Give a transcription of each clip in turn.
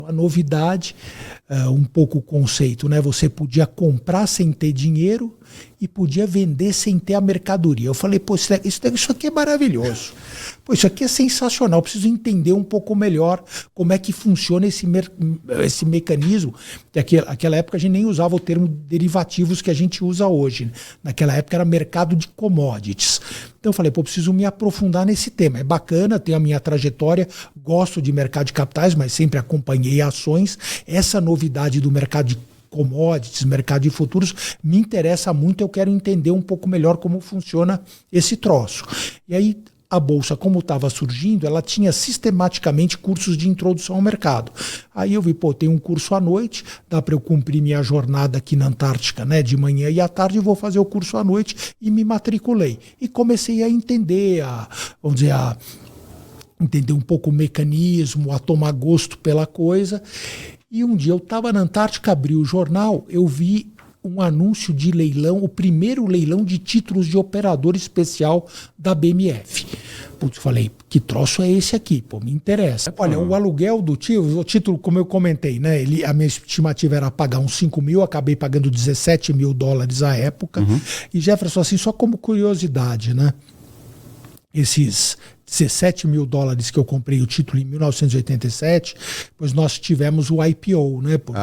A novidade, um pouco o conceito, né? Você podia comprar sem ter dinheiro e podia vender sem ter a mercadoria. Eu falei, pô, isso aqui é maravilhoso. Pô, isso aqui é sensacional. Eu preciso entender um pouco melhor como é que funciona esse mecanismo. Naquela época a gente nem usava o termo derivativos que a gente usa hoje. Naquela época era mercado de commodities. Então eu falei, pô, preciso me aprofundar nesse tema. É bacana, tenho a minha trajetória, gosto de mercado de capitais, mas sempre acompanhei ações. Essa novidade do mercado de commodities, mercado de futuros, me interessa muito, eu quero entender um pouco melhor como funciona esse troço. E aí a Bolsa, como estava surgindo, ela tinha sistematicamente cursos de introdução ao mercado. Aí eu vi, pô, tem um curso à noite, dá para eu cumprir minha jornada aqui na Antártica, né, de manhã e à tarde, vou fazer o curso à noite e me matriculei. E comecei a entender, entender um pouco o mecanismo, a tomar gosto pela coisa. E um dia eu estava na Antártica, abri o jornal, eu vi um anúncio de leilão, o primeiro leilão de títulos de operador especial da BMF. Putz, falei, que troço é esse aqui? Pô, me interessa. Olha, o aluguel do o título, como eu comentei, né? A minha estimativa era pagar uns 5 mil, acabei pagando $17 mil à época. E Jefferson, assim, só como curiosidade, né? Esses $17 mil que eu comprei o título em 1987, pois nós tivemos o IPO, né? Porque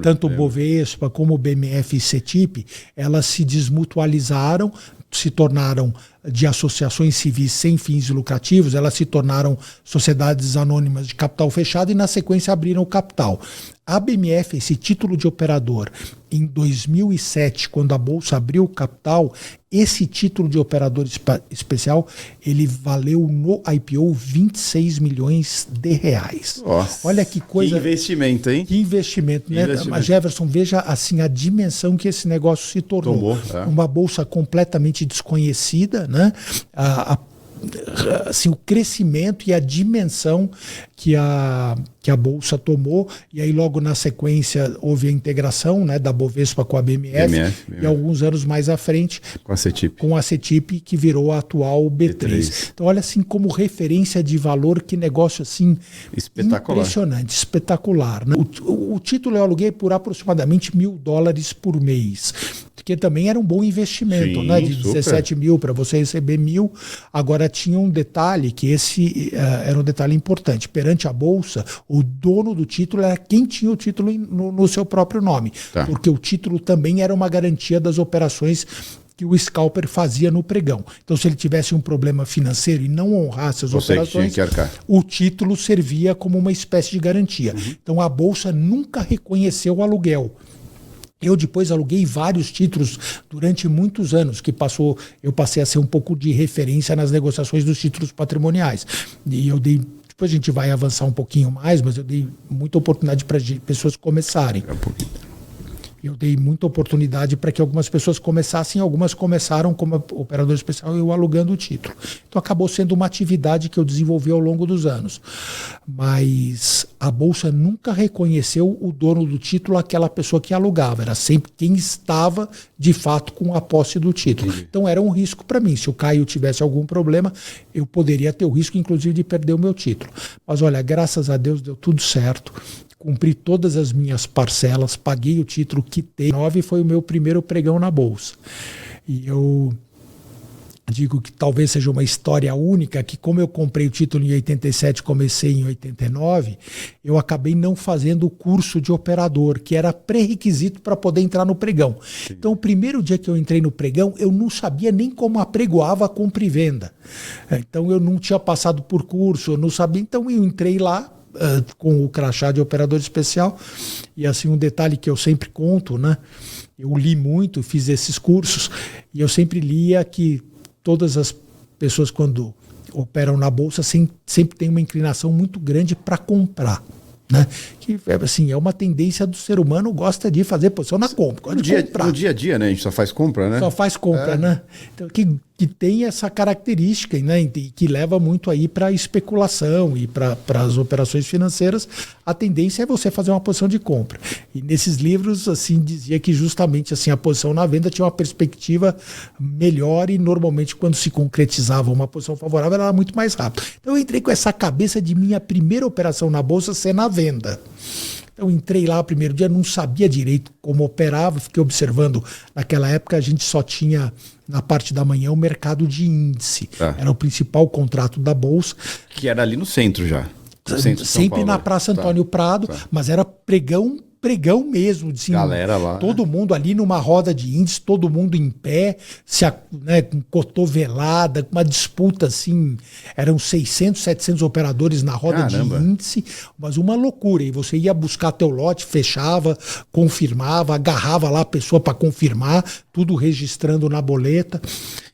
tanto o Bovespa como o BMF e CETIP, elas se desmutualizaram, se tornaram de associações civis sem fins lucrativos, elas se tornaram sociedades anônimas de capital fechado e na sequência abriram o capital. A BMF, esse título de operador, em 2007, quando a Bolsa abriu o capital, esse título de operador especial, ele valeu no IPO R$26 milhões. Nossa, olha que coisa. Que investimento, hein? Que investimento, né? Mas Jefferson, veja assim a dimensão que esse negócio se tornou. Uma bolsa completamente desconhecida, né? Assim, o crescimento e a dimensão que a Bolsa tomou, e aí logo na sequência houve a integração, né, da Bovespa com a BMF. E alguns anos mais à frente com a CETIP, que virou a atual B3. Então olha assim como referência de valor, que negócio assim espetacular. Impressionante, espetacular, né? O título eu aluguei por aproximadamente $1.000 por mês, que também era um bom investimento. Sim, né? De 17 mil para você receber 1.000. Agora tinha um detalhe, que esse era um detalhe importante. Perante a Bolsa, o dono do título era quem tinha o título no seu próprio nome. Porque o título também era uma garantia das operações que o scalper fazia no pregão. Então, se ele tivesse um problema financeiro e não honrasse as operações, o título servia como uma espécie de garantia. Então, a Bolsa nunca reconheceu o aluguel. Eu depois aluguei vários títulos durante muitos anos, eu passei a ser um pouco de referência nas negociações dos títulos patrimoniais. E eu dei, depois a gente vai avançar um pouquinho mais, mas eu dei muita oportunidade para pessoas começarem. Eu dei muita oportunidade para que algumas pessoas começassem, algumas começaram como operador especial e eu alugando o título. Então acabou sendo uma atividade que eu desenvolvi ao longo dos anos. Mas a Bolsa nunca reconheceu o dono do título, aquela pessoa que alugava. Era sempre quem estava, de fato, com a posse do título. Então era um risco para mim. Se o Caio tivesse algum problema, eu poderia ter o risco, inclusive, de perder o meu título. Mas olha, graças a Deus deu tudo certo. Cumpri todas as minhas parcelas, paguei o título, quitei. 9 foi o meu primeiro pregão na Bolsa. E eu digo que talvez seja uma história única, que como eu comprei o título em 87, comecei em 89, eu acabei não fazendo o curso de operador, que era pré-requisito para poder entrar no pregão. Sim. Então, o primeiro dia que eu entrei no pregão, eu não sabia nem como apregoava a compra e venda. Então, eu não tinha passado por curso, eu não sabia. Então, eu entrei lá, com o crachá de operador especial. E assim, um detalhe que eu sempre conto, né? Eu li muito, fiz esses cursos, e eu sempre lia que todas as pessoas, quando operam na Bolsa, sempre tem uma inclinação muito grande para comprar. Né? Que assim, é uma tendência do ser humano, gosta de fazer posição na compra. No dia a dia, né? A gente só faz compra, né? Só faz compra, né? Então, que tem essa característica, né, que leva muito aí para especulação e para as operações financeiras. A tendência é você fazer uma posição de compra. E nesses livros, assim, dizia que justamente assim, a posição na venda tinha uma perspectiva melhor e normalmente quando se concretizava uma posição favorável ela era muito mais rápida. Então eu entrei com essa cabeça de minha primeira operação na Bolsa ser na venda. Eu entrei lá o primeiro dia, não sabia direito como operava, fiquei observando. Naquela época a gente só tinha, na parte da manhã, o mercado de índice. Era o principal contrato da Bolsa. Que era ali no centro já. No centro de São Paulo, na Praça Antônio Prado, mas era pregão mesmo, assim, galera lá, todo mundo ali numa roda de índice, todo mundo em pé, com cotovelada, com uma disputa assim, eram 600, 700 operadores na roda de índice, mas uma loucura, e você ia buscar teu lote, fechava, confirmava, agarrava lá a pessoa para confirmar, tudo registrando na boleta.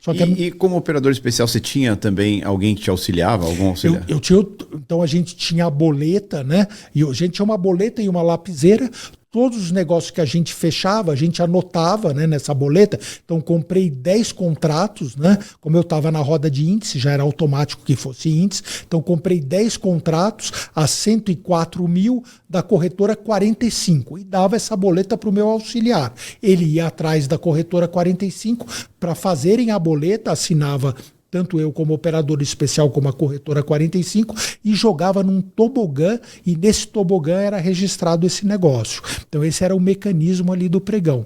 Só que e como operador especial, você tinha também alguém que te auxiliava? Algum auxiliar? Eu tinha, então a gente tinha a boleta, né? E a gente tinha uma boleta e uma lapiseira. Todos os negócios que a gente fechava, a gente anotava, né, nessa boleta. Então comprei 10 contratos, né? Como eu estava na roda de índice, já era automático que fosse índice. Então comprei 10 contratos a 104 mil da corretora 45 e dava essa boleta para o meu auxiliar. Ele ia atrás da corretora 45 para fazerem a boleta, assinava tanto eu como operador especial como a corretora 45, e jogava num tobogã, e nesse tobogã era registrado esse negócio. Então esse era o mecanismo ali do pregão.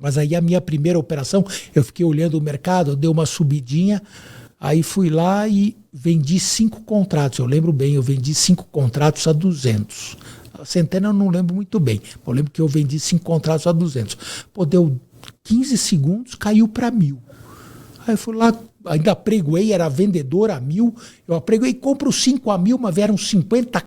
Mas aí a minha primeira operação, eu fiquei olhando o mercado, deu uma subidinha, aí fui lá e vendi 5 contratos. Eu lembro bem, eu vendi 5 contratos a 200. A centena eu não lembro muito bem. Eu lembro que eu vendi 5 contratos a 200. Pô, deu 15 segundos, caiu para 1.000. Aí eu fui lá, ainda apregoei, era vendedor a 1.000, eu apregoei, compro 5 a 1.000, mas vieram 50